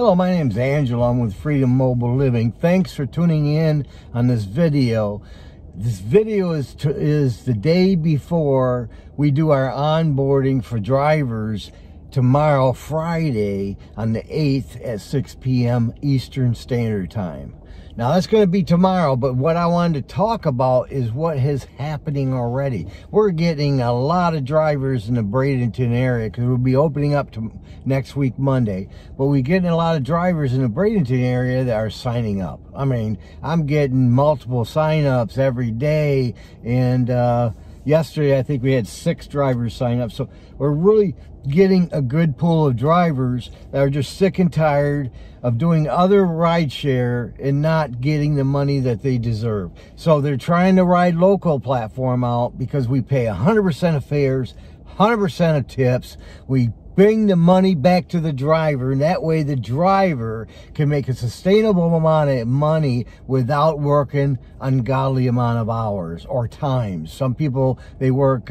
Hello, my name's Angela. I'm with Freedom Mobile Living. Thanks for tuning in on this video. This video is the day before we do our onboarding for drivers tomorrow, Friday, on the 8th at 6 p.m. Eastern Standard Time. Now, that's going to be tomorrow, but what I wanted to talk about is what is happening already. We're getting a lot of drivers in the Bradenton area because we'll be opening up to next week, Monday. But we're getting a lot of drivers in the Bradenton area that are signing up. I mean, I'm getting multiple sign-ups every day, and yesterday I think we had 6 drivers sign up. So we're really getting a good pool of drivers that are just sick and tired of doing other rideshare and not getting the money that they deserve. So they're trying to ride local platform out because we pay 100% of fares, 100% of tips. We bring the money back to the driver, and that way the driver can make a sustainable amount of money without working ungodly amount of hours or times. Some people, they work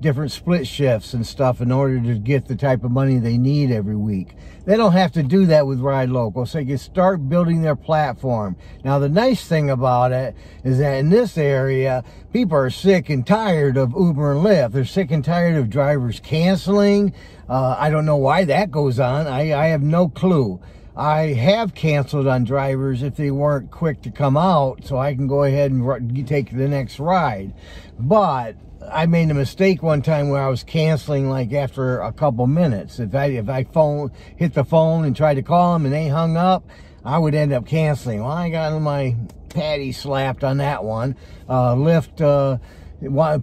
different split shifts and stuff in order to get the type of money they need every week. They don't have to do that with Ride Local, so they can start building their platform. Now, the nice thing about it is that in this area, people are sick and tired of Uber and Lyft. They're sick and tired of drivers canceling. I don't know why that goes on. I have no clue. I have canceled on drivers if they weren't quick to come out, so I can go ahead and take the next ride. But I made a mistake one time where I was canceling like after a couple minutes. If I hit the phone and tried to call them and they hung up, I would end up canceling. Well, I got my patty slapped on that one. Lyft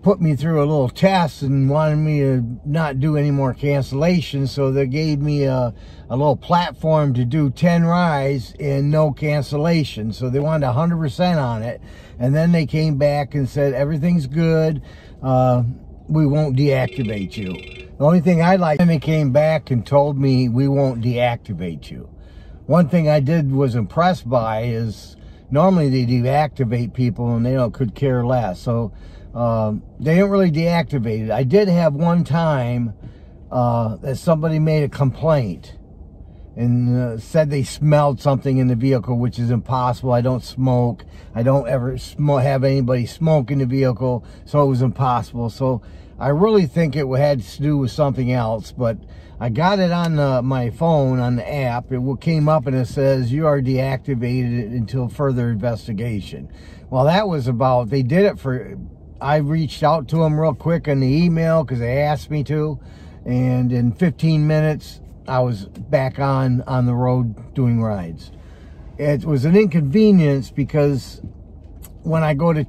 put me through a little test and wanted me to not do any more cancellations, so they gave me a little platform to do 10 rides and no cancellation. So they wanted 100% on it, and then they came back and said everything's good, we won't deactivate you. The only thing I liked, and they came back and told me we won't deactivate you. One thing I was impressed by is normally they deactivate people and they could care less. So they didn't really deactivate it. I did have one time that somebody made a complaint and said they smelled something in the vehicle, which is impossible. I don't smoke. I don't ever have anybody smoke in the vehicle, so it was impossible. So I really think it had to do with something else, but I got it on my phone, on the app. It came up and it says, you are deactivated until further investigation. Well, that was about, they did it for, I reached out to them real quick on the email because they asked me to, and in 15 minutes, I was back on the road doing rides. It was an inconvenience because when I go to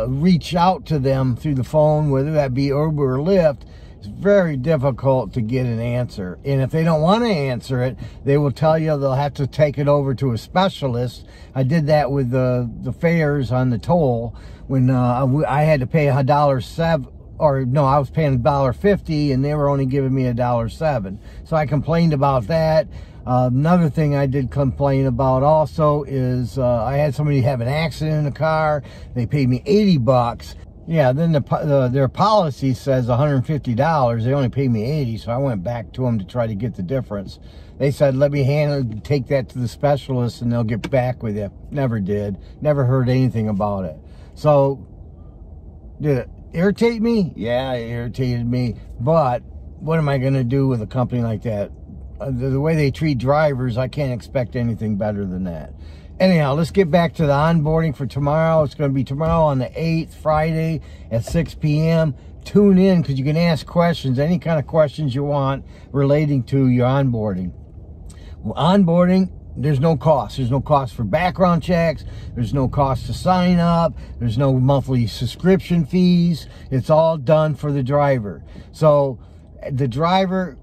reach out to them through the phone, whether that be Uber or Lyft, it's very difficult to get an answer. And if they don't want to answer it, they will tell you they'll have to take it over to a specialist. I did that with the fares on the toll when I had to pay $1.07. Or no, I was paying $1.50 and they were only giving me $1.07. So I complained about that. Another thing I did complain about also is I had somebody have an accident in the car. They paid me $80. Yeah, then their policy says $150. They only paid me $80, so I went back to them to try to get the difference. They said, let me take that to the specialist and they'll get back with you. Never did. Never heard anything about it. So, did it irritate me? Yeah, it irritated me. But what am I going to do with a company like that? The way they treat drivers, I can't expect anything better than that. Anyhow, let's get back to the onboarding for tomorrow. It's going to be tomorrow on the 8th, Friday at 6 p.m. Tune in because you can ask questions, any kind of questions you want relating to your onboarding. Onboarding, there's no cost. There's no cost for background checks. There's no cost to sign up. There's no monthly subscription fees. It's all done for the driver. So the driver,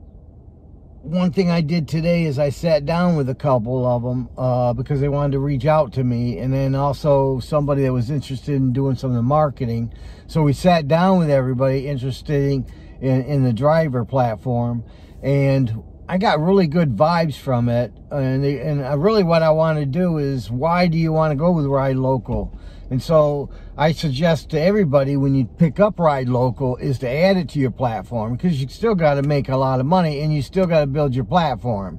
one thing I did today is I sat down with a couple of them because they wanted to reach out to me, and then also somebody that was interested in doing some of the marketing. So we sat down with everybody interested in the driver platform, and I got really good vibes from it. And really what I want to do is, why do you want to go with Ride Local? And so I suggest to everybody, when you pick up Ride Local, is to add it to your platform, because you still got to make a lot of money and you still got to build your platform.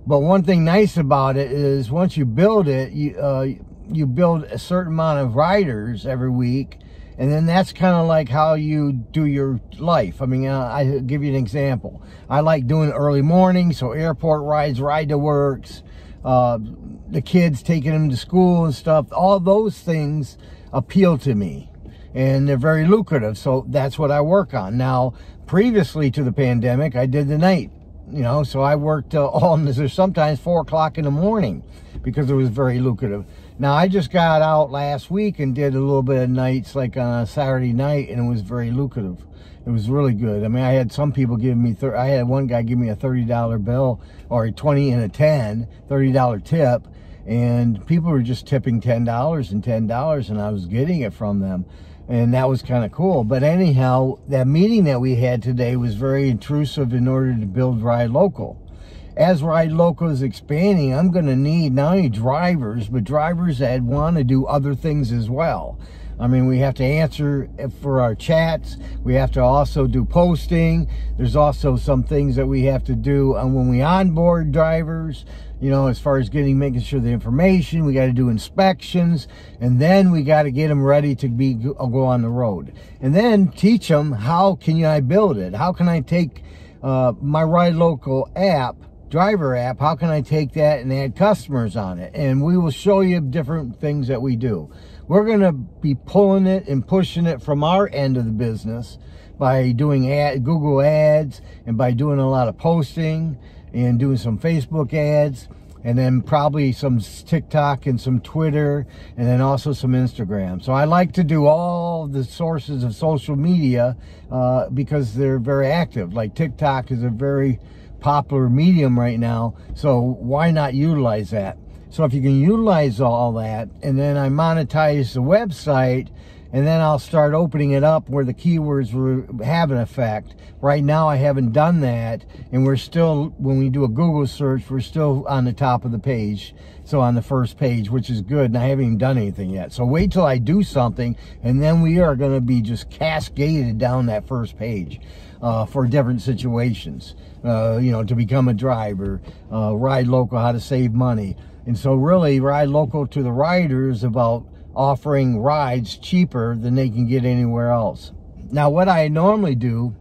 But one thing nice about it is once you build it, you build a certain amount of riders every week, and then that's kind of like how you do your life. I mean, I give you an example. I like doing early morning, so airport rides, ride to works, the kids taking them to school and stuff. All those things appeal to me, and they're very lucrative, so that's what I work on. Now, previously to the pandemic, I did the night, you know, so I worked sometimes 4 o'clock in the morning because it was very lucrative. Now, I just got out last week and did a little bit of nights, like on a Saturday night, and it was very lucrative. It was really good. I mean, I had some people give me, I had one guy give me a $30 bill, or a 20 and a 10, $30 tip, and people were just tipping $10 and $10, and I was getting it from them, and that was kind of cool. But anyhow, that meeting that we had today was very intrusive in order to build Ride Local. As Ride Local is expanding, I'm going to need not only drivers, but drivers that want to do other things as well. I mean, we have to answer for our chats. We have to also do posting. There's also some things that we have to do when we onboard drivers, you know, as far as making sure the information. We got to do inspections, and then we got to get them ready to go on the road. And then teach them, how can I build it? How can I take my Ride Local app, driver app, how can I take that and add customers on it? And we will show you different things that we do. We're going to be pulling it and pushing it from our end of the business by doing Google ads, and by doing a lot of posting and doing some Facebook ads, and then probably some TikTok and some Twitter, and then also some Instagram. So I like to do all the sources of social media because they're very active. Like TikTok is a very popular medium right now, so why not utilize that? So if you can utilize all that, and then I monetize the website, and then I'll start opening it up where the keywords have an effect. Right now I haven't done that, and we're still, when we do a Google search, we're still on the top of the page, so on the first page, which is good, and I haven't even done anything yet. So wait till I do something, and then we are going to be just cascaded down that first page for different situations. You know, to become a driver, Ride Local, how to save money. And so really, Ride Local to the riders about offering rides cheaper than they can get anywhere else. Now, what I normally do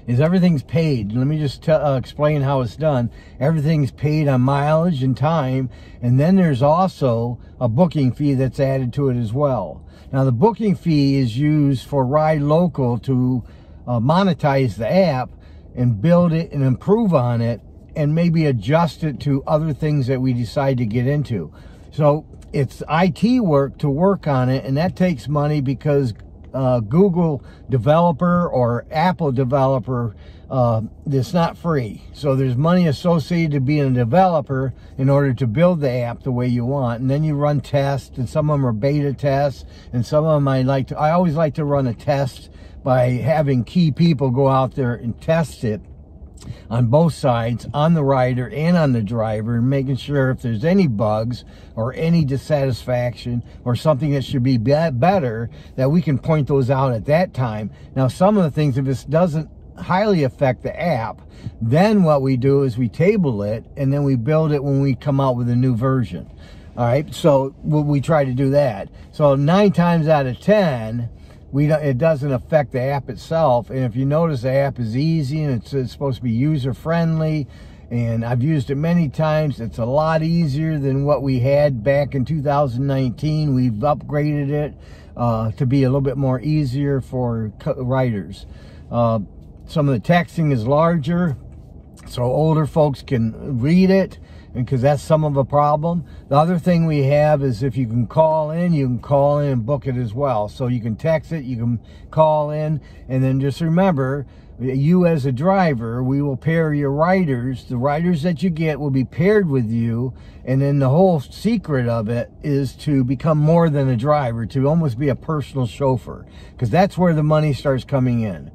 is everything's paid. Let me just explain how it's done. Everything's paid on mileage and time, and then there's also a booking fee that's added to it as well. Now, the booking fee is used for Ride Local to monetize the app and build it and improve on it, and maybe adjust it to other things that we decide to get into. So it's IT work to work on it, and that takes money because Google developer or Apple developer, it's not free. So there's money associated to being a developer in order to build the app the way you want. And then you run tests, and some of them are beta tests, and some of them I always like to run a test by having key people go out there and test it on both sides, on the rider and on the driver, and making sure if there's any bugs or any dissatisfaction or something that should be better, that we can point those out at that time. Now, some of the things, if this doesn't highly affect the app, then what we do is we table it, and then we build it when we come out with a new version. All right, so we try to do that. So 9 times out of 10, it doesn't affect the app itself. And if you notice, the app is easy, and it's supposed to be user-friendly, and I've used it many times. It's a lot easier than what we had back in 2019. We've upgraded it to be a little bit more easier for riders. Some of the texting is larger, so older folks can read it, because that's some of a problem. The other thing we have is if you can call in, you can call in and book it as well. So you can text it, you can call in, and then just remember, you as a driver, we will pair your riders. The riders that you get will be paired with you, and then the whole secret of it is to become more than a driver, to almost be a personal chauffeur, because that's where the money starts coming in.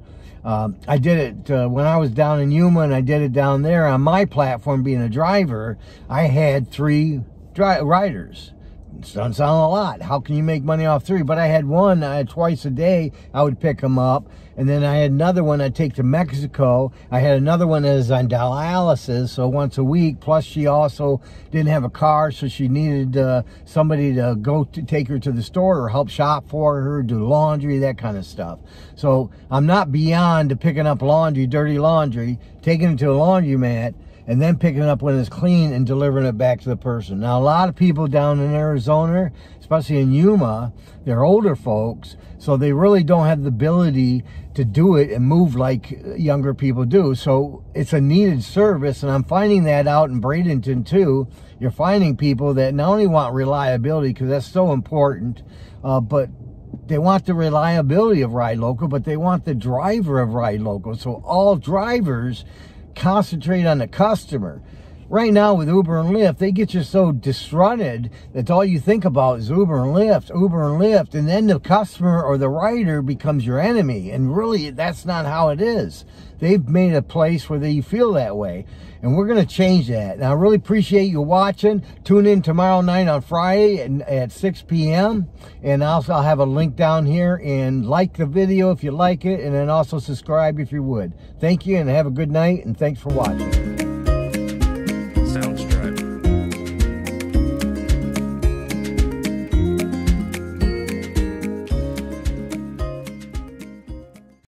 I did it when I was down in Yuma, and I did it down there on my platform being a driver. I had 3 riders. doesn't sound a lot. How can you make money off 3? But I had one, twice a day, I would pick them up. And then I had another one I'd take to Mexico. I had another one that is on dialysis, so once a week. Plus, she also didn't have a car, so she needed somebody to go to take her to the store or help shop for her, do laundry, that kind of stuff. So I'm not beyond picking up laundry, dirty laundry, taking it to a laundromat, and then picking it up when it's clean and delivering it back to the person. Now, a lot of people down in Arizona, especially in Yuma, they're older folks, so they really don't have the ability to do it and move like younger people do. So it's a needed service, and I'm finding that out in Bradenton too. You're finding people that not only want reliability, because that's so important, but they want the reliability of Ride Local, but they want the driver of Ride Local. So all drivers concentrate on the customer. Right now with Uber and Lyft, they get you so disgruntled that all you think about is Uber and Lyft, and then the customer or the rider becomes your enemy. And really, that's not how it is. They've made a place where you feel that way, and we're going to change that. And I really appreciate you watching. Tune in tomorrow night on Friday at 6 p.m. And also I'll have a link down here, and like the video if you like it, and then also subscribe if you would. Thank you, and have a good night, and thanks for watching.